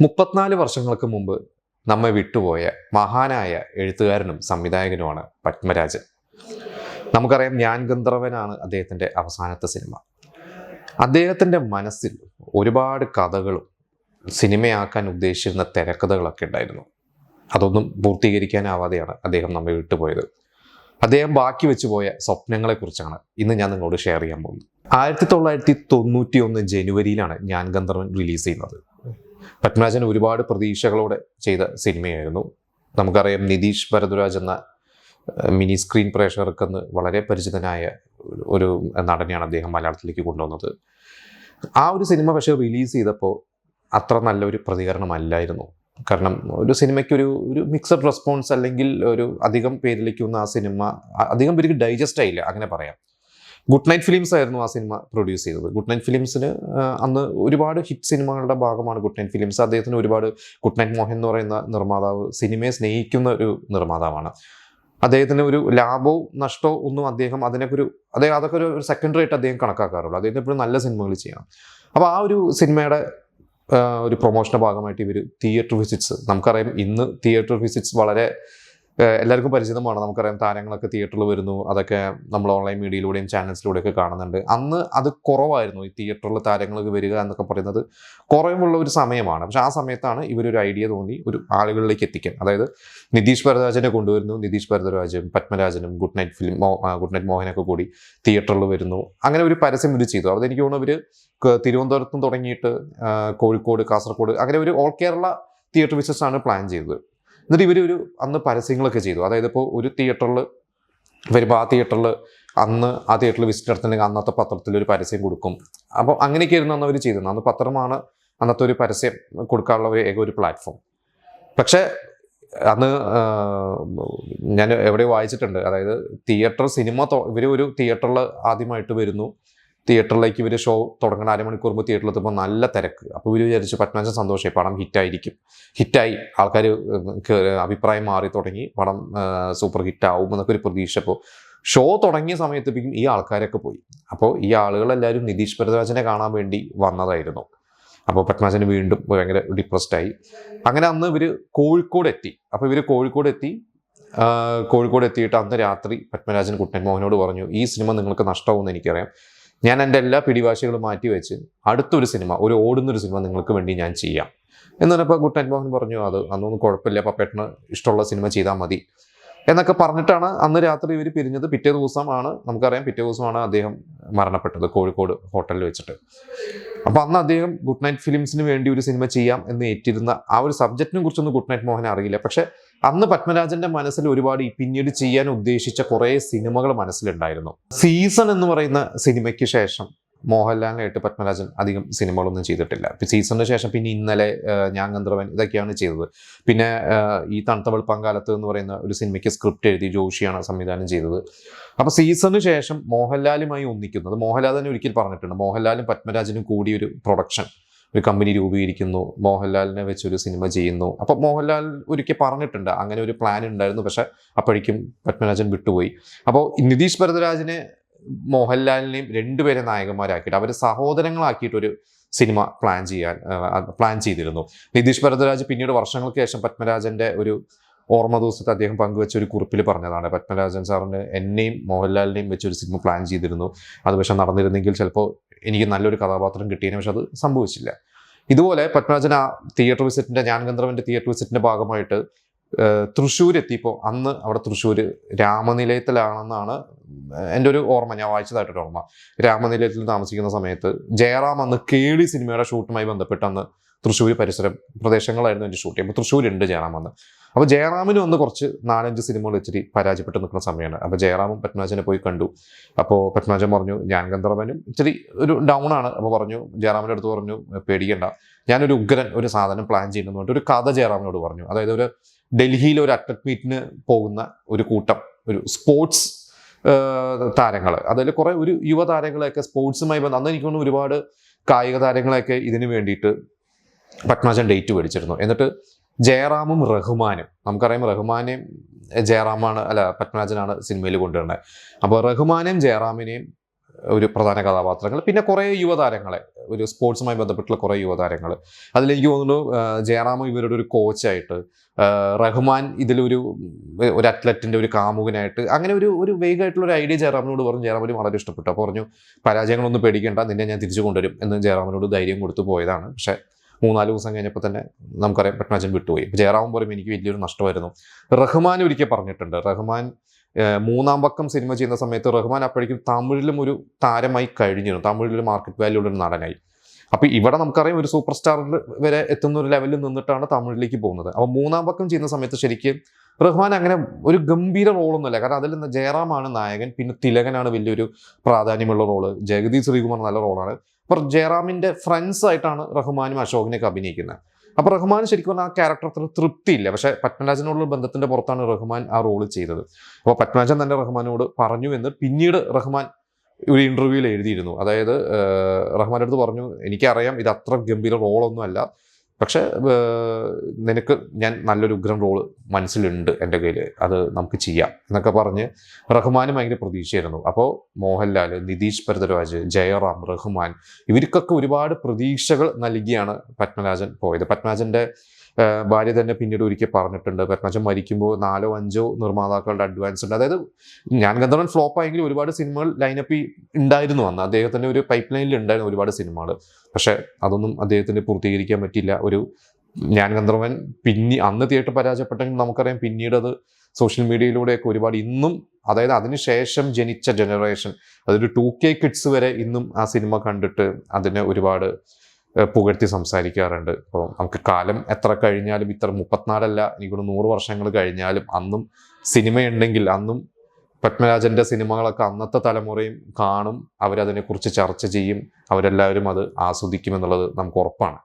34 വർഷങ്ങൾക്ക് മുമ്പ് നമ്മെ വിട്ടുപോയ മഹാനായ എഴുത്തുകാരനും സംവിധായകനുമാണ് പത്മരാജൻ. നമുക്കറിയാം, ഞാൻ ഗന്ധർവനാണ് അദ്ദേഹത്തിൻ്റെ അവസാനത്തെ സിനിമ. അദ്ദേഹത്തിൻ്റെ മനസ്സിൽ ഒരുപാട് കഥകളും സിനിമയാക്കാൻ ഉദ്ദേശിച്ചിരുന്ന തിരക്കഥകളൊക്കെ ഉണ്ടായിരുന്നു. അതൊന്നും പൂർത്തീകരിക്കാനാവാതെയാണ് അദ്ദേഹം നമ്മെ വിട്ടുപോയത്. അദ്ദേഹം ബാക്കി വെച്ചു പോയ സ്വപ്നങ്ങളെക്കുറിച്ചാണ് ഇന്ന് ഞാൻ നിങ്ങളോട് ഷെയർ ചെയ്യാൻ പോകുന്നത്. 1991 ജനുവരിയിലാണ് ഞാൻ ഗന്ധർവൻ റിലീസ് ചെയ്യുന്നത്. പത്മരാജൻ ഒരുപാട് പ്രതീക്ഷകളോടെ ചെയ്ത സിനിമയായിരുന്നു. നമുക്കറിയാം, നിതീഷ് ഭരദ്വാജ് എന്ന മിനി സ്ക്രീൻ പ്രേക്ഷകർക്കെന്ന് വളരെ പരിചിതനായ ഒരു നടനെയാണ് അദ്ദേഹം മലയാളത്തിലേക്ക് കൊണ്ടുവന്നത്. ആ ഒരു സിനിമ പക്ഷേ റിലീസ് ചെയ്തപ്പോൾ അത്ര നല്ലൊരു പ്രതികരണമല്ലായിരുന്നു. കാരണം ഒരു സിനിമയ്ക്കൊരു മിക്സഡ് റെസ്പോൺസ്, അല്ലെങ്കിൽ ഒരു അധികം പേരിലേക്ക് വന്ന ആ സിനിമ അധികം പേർക്ക് ഡൈജസ്റ്റ് ആയില്ല, അങ്ങനെ പറയാം. ഗുഡ് നൈറ്റ് ഫിലിംസ് ആയിരുന്നു ആ സിനിമ പ്രൊഡ്യൂസ് ചെയ്തത്. ഗുഡ് നൈറ്റ് ഫിലിംസിന് അന്ന് ഒരുപാട് ഹിറ്റ് സിനിമകളുടെ ഭാഗമാണ് ഗുഡ് നൈറ്റ് ഫിലിംസ്. അദ്ദേഹത്തിന് ഒരുപാട്, ഗുഡ് നൈറ്റ് മോഹൻ എന്ന് പറയുന്ന നിർമ്മാതാവ് സിനിമയെ സ്നേഹിക്കുന്ന ഒരു നിർമ്മാതാവാണ്. അദ്ദേഹത്തിന് ഒരു ലാഭവും നഷ്ടവും ഒന്നും അദ്ദേഹം അതൊക്കെ ഒരു സെക്കൻഡറി ആയിട്ട് അദ്ദേഹം കണക്കാക്കാറുള്ളൂ. അദ്ദേഹത്തിന് എപ്പോഴും നല്ല സിനിമകൾ ചെയ്യണം. അപ്പോൾ ആ ഒരു സിനിമയുടെ ഒരു പ്രൊമോഷൻ്റെ ഭാഗമായിട്ട് ഇവർ തിയേറ്റർ വിസിറ്റ്സ്, നമുക്കറിയാം ഇന്ന് തിയേറ്റർ വിസിറ്റ്സ് വളരെ എല്ലാവർക്കും പരിചിതമാണ്. നമുക്കറിയാം, താരങ്ങളൊക്കെ തിയേറ്ററിൽ വരുന്നു, അതൊക്കെ നമ്മൾ ഓൺലൈൻ മീഡിയയിലൂടെയും ചാനൽസിലൂടെയൊക്കെ കാണുന്നുണ്ട്. അന്ന് അത് കുറവായിരുന്നു. ഈ തിയേറ്ററിൽ താരങ്ങൾക്ക് വരിക എന്നൊക്കെ പറയുന്നത് കുറവുള്ള ഒരു സമയമാണ്. പക്ഷെ ആ സമയത്താണ് ഇവരൊരു ഐഡിയ തോന്നി ഒരു ആളുകളിലേക്ക് എത്തിക്കാൻ. അതായത് നിതീഷ് ഭരദ്വാജിനെ കൊണ്ടുവരുന്നു. നിതീഷ് ഭരദ്വാജും പത്മരാജനും ഗുഡ് നൈറ്റ് മോഹനൊക്കെ കൂടി തിയേറ്ററിൽ വരുന്നു. അങ്ങനെ ഒരു പരസ്യം ഇവർ ചെയ്തു. അതെനിക്ക് തോന്നുന്നു ഇവർ തിരുവനന്തപുരത്തും തുടങ്ങിയിട്ട് കോഴിക്കോട്, കാസർഗോഡ്, അങ്ങനെ ഒരു ഓൾ കേരള തിയേറ്റർ വിസിറ്റ്സ് ആണ് പ്ലാൻ ചെയ്തത്. എന്നിട്ട് ഇവരൊരു അന്ന് പരസ്യങ്ങളൊക്കെ ചെയ്തു. അതായത് ഇപ്പോൾ ഒരു തിയേറ്ററിൽ വരുമ്പോൾ ആ തിയേറ്ററിൽ വിസിറ്റ് നടത്തുന്നുണ്ടെങ്കിൽ അന്നത്തെ പത്രത്തിൽ ഒരു പരസ്യം കൊടുക്കും. അപ്പോൾ അങ്ങനെയൊക്കെ ആയിരുന്നു അന്ന് അവർ ചെയ്തിരുന്നത്. അന്ന് പത്രമാണ് അന്നത്തെ ഒരു പരസ്യം കൊടുക്കാനുള്ള ഒരു പ്ലാറ്റ്ഫോം. പക്ഷേ അന്ന് ഞാൻ എവിടെയോ വായിച്ചിട്ടുണ്ട്, അതായത് ഇവർ ഒരു തിയേറ്ററിൽ ആദ്യമായിട്ട് വരുന്നു. തിയേറ്ററിലേക്ക് ഇവർ ഷോ തുടങ്ങുന്ന അരമണിക്കൂർ മുമ്പ് തിയേറ്ററിലെത്തുമ്പോൾ നല്ല തിരക്ക്. അപ്പോൾ ഇവർ വിചാരിച്ചു പത്മരാജൻ സന്തോഷമായി, പടം ഹിറ്റായി, ആൾക്കാർ അഭിപ്രായം മാറി തുടങ്ങി, പടം സൂപ്പർ ഹിറ്റാവും എന്നൊക്കെ ഒരു പ്രതീക്ഷ. അപ്പോൾ ഷോ തുടങ്ങിയ സമയത്തേക്കും ഈ ആൾക്കാരൊക്കെ പോയി. അപ്പോൾ ഈ ആളുകളെല്ലാവരും നിതീഷ് ഭരദ്വാജിനെ കാണാൻ വേണ്ടി വന്നതായിരുന്നു. അപ്പോൾ പത്മരാജന് വീണ്ടും ഭയങ്കര ഡിപ്രസ്ഡായി. അങ്ങനെ അന്ന് ഇവർ കോഴിക്കോട് എത്തി. അപ്പോൾ ഇവർ കോഴിക്കോട് എത്തിയിട്ട് അന്ന് രാത്രി പത്മരാജൻ കുട്ടൻ മോഹനോട് പറഞ്ഞു, ഈ സിനിമ നിങ്ങൾക്ക് നഷ്ടമാവുമെന്ന് എനിക്കറിയാം, ഞാൻ എൻ്റെ എല്ലാ പിടിവാശികളും മാറ്റി വെച്ച് അടുത്തൊരു സിനിമ, ഒരു ഓടുന്നൊരു സിനിമ നിങ്ങൾക്ക് വേണ്ടി ഞാൻ ചെയ്യാം എന്ന് പറഞ്ഞപ്പോൾ ഗുഡ് നൈറ്റ് മോഹൻ പറഞ്ഞു, അതൊന്നും കുഴപ്പമില്ല, പപ്പേട്ടന് ഇഷ്ടമുള്ള സിനിമ ചെയ്താൽ മതി എന്നൊക്കെ പറഞ്ഞിട്ടാണ് അന്ന് രാത്രി ഇവർ പിരിഞ്ഞത്. പിറ്റേ ദിവസമാണ് അദ്ദേഹം മരണപ്പെട്ടത് കോഴിക്കോട് ഹോട്ടലിൽ വെച്ചിട്ട്. അപ്പോൾ അന്ന് അദ്ദേഹം ഗുഡ് നൈറ്റ് ഫിലിംസിന് വേണ്ടി ഒരു സിനിമ ചെയ്യാം എന്ന് ഏറ്റിരുന്ന ആ ഒരു സബ്ജക്റ്റിനെ കുറിച്ചൊന്നും ഗുഡ് നൈറ്റ് മോഹൻ അറിയില്ല. പക്ഷെ അന്ന് പത്മരാജന്റെ മനസ്സിൽ ഒരുപാട് പിന്നീട് ചെയ്യാൻ ഉദ്ദേശിച്ച കുറേ സിനിമകൾ മനസ്സിലുണ്ടായിരുന്നു. സീസൺ എന്ന് പറയുന്ന സിനിമയ്ക്ക് ശേഷം മോഹൻലാലിനായിട്ട് പത്മരാജൻ അധികം സിനിമകളൊന്നും ചെയ്തിട്ടില്ല. സീസണിന് ശേഷം പിന്നെ ഇന്നലെ, ഞാൻ ഗന്ധർവൻ, ഇതൊക്കെയാണ് ചെയ്തത്. പിന്നെ ഈ തണുത്ത വെളുപ്പാങ്കാലത്ത് എന്ന് പറയുന്ന ഒരു സിനിമയ്ക്ക് സ്ക്രിപ്റ്റ് എഴുതി ജോഷിയാണ് സംവിധാനം ചെയ്തത്. അപ്പോൾ സീസണിന് ശേഷം മോഹൻലാലുമായി ഒന്നിക്കുന്നത്, മോഹൻലാൽ തന്നെ ഒരിക്കൽ പറഞ്ഞിട്ടുണ്ട്, മോഹൻലാലും പത്മരാജനും കൂടി ഒരു ഒരു കമ്പനി രൂപീകരിക്കുന്നു, മോഹൻലാലിനെ വെച്ചൊരു സിനിമ ചെയ്യുന്നു. അപ്പോൾ മോഹൻലാൽ ഒരിക്കൽ പറഞ്ഞിട്ടുണ്ട് അങ്ങനെ ഒരു പ്ലാൻ ഉണ്ടായിരുന്നു. പക്ഷെ അപ്പോഴേക്കും പത്മരാജൻ വിട്ടുപോയി. അപ്പോൾ നിതീഷ് ഭരദ്വാജിനെ മോഹൻലാലിനെയും രണ്ടുപേരെ നായകന്മാരാക്കിയിട്ട് അവർ സഹോദരങ്ങളാക്കിയിട്ടൊരു സിനിമ പ്ലാൻ ചെയ്തിരുന്നു. നിതീഷ് ഭരദ്വാജ് പിന്നീട് വർഷങ്ങൾക്ക് ശേഷം പത്മരാജന്റെ ഒരു ഓർമ്മ ദിവസത്തെ അദ്ദേഹം പങ്കുവെച്ച ഒരു കുറിപ്പിൽ പറഞ്ഞതാണ്, പത്മരാജൻ സാറിന് എന്നെയും മോഹൻലാലിനെയും വെച്ചൊരു സിനിമ പ്ലാൻ ചെയ്തിരുന്നു, അത് പക്ഷെ നടന്നിരുന്നെങ്കിൽ ചിലപ്പോൾ എനിക്ക് നല്ലൊരു കഥാപാത്രം കിട്ടിയതിന്, പക്ഷെ അത് സംഭവിച്ചില്ല. ഇതുപോലെ പത്മരാജൻ ആ ഞാൻ ഗന്ധർവന്റെ തിയേറ്റർ വിസിറ്റിന്റെ ഭാഗമായിട്ട് തൃശ്ശൂർ എത്തിയപ്പോൾ അന്ന് അവിടെ തൃശ്ശൂർ രാമനിലയത്തിലാണെന്നാണ് എൻ്റെ ഒരു ഓർമ്മ, ഞാൻ വായിച്ചതായിട്ടൊരു ഓർമ്മ. രാമനിലയത്തിൽ താമസിക്കുന്ന സമയത്ത് ജയറാം അന്ന് കേളി സിനിമയുടെ ഷൂട്ടുമായി ബന്ധപ്പെട്ട് അന്ന് തൃശ്ശൂർ പരിസരം പ്രദേശങ്ങളായിരുന്നു എൻ്റെ ഷൂട്ട്. അപ്പോൾ തൃശ്ശൂരുണ്ട് ജയറാം അന്ന്. അപ്പോൾ ജയറാമിനും അന്ന് കുറച്ച് 4-5 സിനിമകൾ ഇച്ചിരി പരാജയപ്പെട്ട് നിൽക്കുന്ന സമയമാണ്. അപ്പോൾ ജയറാമും പത്മരാജനെ പോയി കണ്ടു. അപ്പോൾ പത്മരാജൻ പറഞ്ഞു, ഞാൻ ഗന്ധർവനും ഇച്ചിരി ഒരു ഡൗൺ ആണ്. അപ്പോൾ ജയറാമിൻ്റെ അടുത്ത് പറഞ്ഞു, പേടിക്കണ്ട, ഞാനൊരു ഉഗ്രൻ ഒരു സാധനം പ്ലാൻ ചെയ്യുന്നു പറഞ്ഞിട്ട് ഒരു കഥ ജയറാമിനോട് പറഞ്ഞു. അതായത് ഒരു ഡൽഹിയിൽ ഒരു അത്ലറ്റ് മീറ്റിന് പോകുന്ന ഒരു കൂട്ടം, ഒരു സ്പോർട്സ് താരങ്ങൾ, അതിൽ കുറേ ഒരു യുവതാരങ്ങളെയൊക്കെ സ്പോർട്സുമായി അന്ന് എനിക്ക് തോന്നുന്നു ഒരുപാട് കായിക താരങ്ങളെയൊക്കെ ഇതിന് വേണ്ടിയിട്ട് പത്മരാജൻ ഡേറ്റ് മേടിച്ചിരുന്നു. എന്നിട്ട് ജയറാമും റഹ്മാനും, നമുക്കറിയാം റഹ്മാനെയും പത്മരാജനാണ് സിനിമയിൽ കൊണ്ടുവരുന്നത്. അപ്പോൾ റഹ്മാനെയും ജയറാമിനെയും ഒരു പ്രധാന കഥാപാത്രങ്ങൾ, പിന്നെ കുറേ യുവതാരങ്ങളെ, ഒരു സ്പോർട്സുമായി ബന്ധപ്പെട്ടുള്ള കുറേ യുവതാരങ്ങൾ. അതിലെനിക്ക് തോന്നുന്നു ജയറാം ഇവരുടെ ഒരു കോച്ചായിട്ട്, റഹ്മാൻ ഇതിലൊരു ഒരു അത്ലറ്റിൻ്റെ ഒരു കാമുകനായിട്ട്, അങ്ങനെ ഒരു വേഗമായിട്ടുള്ള ഒരു ഐഡിയ ജയറാമിനോട് പറഞ്ഞു. ജയറാമിന് വളരെ ഇഷ്ടപ്പെട്ടു. അപ്പോൾ പറഞ്ഞു, പരാജയങ്ങളൊന്നും പേടിക്കേണ്ട, നിന്നെ ഞാൻ തിരിച്ചു കൊണ്ടുവരും എന്ന് ജയറാമിനോട് ധൈര്യം കൊടുത്തു പോയതാണ്. പക്ഷേ 3-4 ദിവസം കഴിഞ്ഞപ്പോൾ തന്നെ നമുക്കറിയാം പത്മരാജൻ വിട്ടുപോയി. ഇപ്പോൾ ജയറാം പറയും എനിക്ക് വലിയൊരു നഷ്ടമായിരുന്നു. റഹ്മാൻ ഒരിക്കൽ പറഞ്ഞിട്ടുണ്ട്, റഹ്മാൻ 3-ാം പക്കം സിനിമ ചെയ്യുന്ന സമയത്ത് റഹ്മാൻ അപ്പോഴേക്കും തമിഴിലും ഒരു താരമായി കഴിഞ്ഞിരുന്നു, തമിഴിലൊരു മാർക്കറ്റ് വാല്യൂ ഉള്ള ഒരു നടനായി. അപ്പോൾ ഇവിടെ നമുക്കറിയാം ഒരു സൂപ്പർ സ്റ്റാറിൽ വരെ എത്തുന്ന ഒരു ലെവലിൽ നിന്നിട്ടാണ് തമിഴിലേക്ക് പോകുന്നത്. അപ്പോൾ 3-ാം പക്കം ചെയ്യുന്ന സമയത്ത് ശരിക്കും റഹ്മാൻ അങ്ങനെ ഒരു ഗംഭീര റോളൊന്നുമില്ല. കാരണം അതിൽ ജയറാമാണ് നായകൻ, പിന്നെ തിലകനാണ് വലിയൊരു പ്രാധാന്യമുള്ള റോള്, ജഗദീഷ് ശ്രീകുമാർ നല്ല റോളാണ്. അപ്പോൾ ജയറാമിൻ്റെ ഫ്രണ്ട്സ് ആയിട്ടാണ് റഹ്മാനും അശോകനെയൊക്കെ അഭിനയിക്കുന്നത്. അപ്പോൾ റഹ്മാൻ ശരിക്കും പറഞ്ഞാൽ ആ ക്യാരക്ടർ അത്ര തൃപ്തിയില്ല. പക്ഷേ പത്മരാജനോടുള്ള ബന്ധത്തിൻ്റെ പുറത്താണ് റഹ്മാൻ ആ റോള് ചെയ്തത്. അപ്പോൾ പത്മരാജൻ തന്നെ റഹ്മാനോട് പറഞ്ഞു എന്ന് പിന്നീട് റഹ്മാൻ ഒരു ഇൻ്റർവ്യൂവിൽ എഴുതിയിരുന്നു. അതായത് റഹ്മാൻ്റെ അടുത്ത് പറഞ്ഞു, എനിക്കറിയാം ഇത് അത്ര ഗംഭീര റോളൊന്നും അല്ല, പക്ഷേ നിനക്ക് ഞാൻ നല്ലൊരു ഉഗ്രം റോള് മനസ്സിലുണ്ട് എൻ്റെ കയ്യിൽ, അത് നമുക്ക് ചെയ്യാം എന്നൊക്കെ പറഞ്ഞ് റഹ്മാനും ഭയങ്കര പ്രതീക്ഷയായിരുന്നു. അപ്പോൾ മോഹൻലാൽ, നിതീഷ് ഭരദ്വാജ്, ജയറാം, റഹ്മാൻ ഇവർക്കൊക്കെ ഒരുപാട് പ്രതീക്ഷകൾ നൽകിയാണ് പത്മരാജൻ പോയത്. പത്മരാജൻ്റെ ഭാര്യ തന്നെ പിന്നീട് ഒരിക്കൽ പറഞ്ഞിട്ടുണ്ട്, പത്മരാജൻ മരിക്കുമ്പോൾ 4-5 നിർമ്മാതാക്കളുടെ അഡ്വാൻസ് ഉണ്ട്. അതായത് ഞാൻ ഗന്ധർവൻ ഫ്ലോപ്പ് ആയെങ്കിൽ ഒരുപാട് സിനിമകൾ ലൈനപ്പിൽ ഉണ്ടായിരുന്നു അന്ന്, അദ്ദേഹത്തിൻ്റെ ഒരു പൈപ്പ് ലൈനിൽ ഉണ്ടായിരുന്നു ഒരുപാട് സിനിമകൾ. പക്ഷേ അതൊന്നും അദ്ദേഹത്തിന് പൂർത്തീകരിക്കാൻ പറ്റില്ല. ഒരു ഞാൻ ഗന്ധർവൻ അന്ന് തിയേറ്റർ പരാജയപ്പെട്ടെങ്കിൽ നമുക്കറിയാം പിന്നീട് അത് സോഷ്യൽ മീഡിയയിലൂടെയൊക്കെ ഒരുപാട് ഇന്നും, അതായത് അതിനുശേഷം ജനിച്ച ജനറേഷൻ, അതൊരു 2K കിഡ്സ് വരെ ഇന്നും ആ സിനിമ കണ്ടിട്ട് അതിനെ ഒരുപാട് പുകഴ്ത്തി സംസാരിക്കാറുണ്ട്. അപ്പോൾ നമുക്ക് കാലം എത്ര കഴിഞ്ഞാലും, ഇത്ര 34 എനിക്കൊരു 100 വർഷങ്ങൾ കഴിഞ്ഞാലും അന്നും സിനിമയുണ്ടെങ്കിൽ അന്നും പത്മരാജൻ്റെ സിനിമകളൊക്കെ അന്നത്തെ തലമുറയും കാണും, അവരതിനെക്കുറിച്ച് ചർച്ച ചെയ്യും, അവരെല്ലാവരും അത് ആസ്വദിക്കുമെന്നുള്ളത് നമുക്ക് ഉറപ്പാണ്.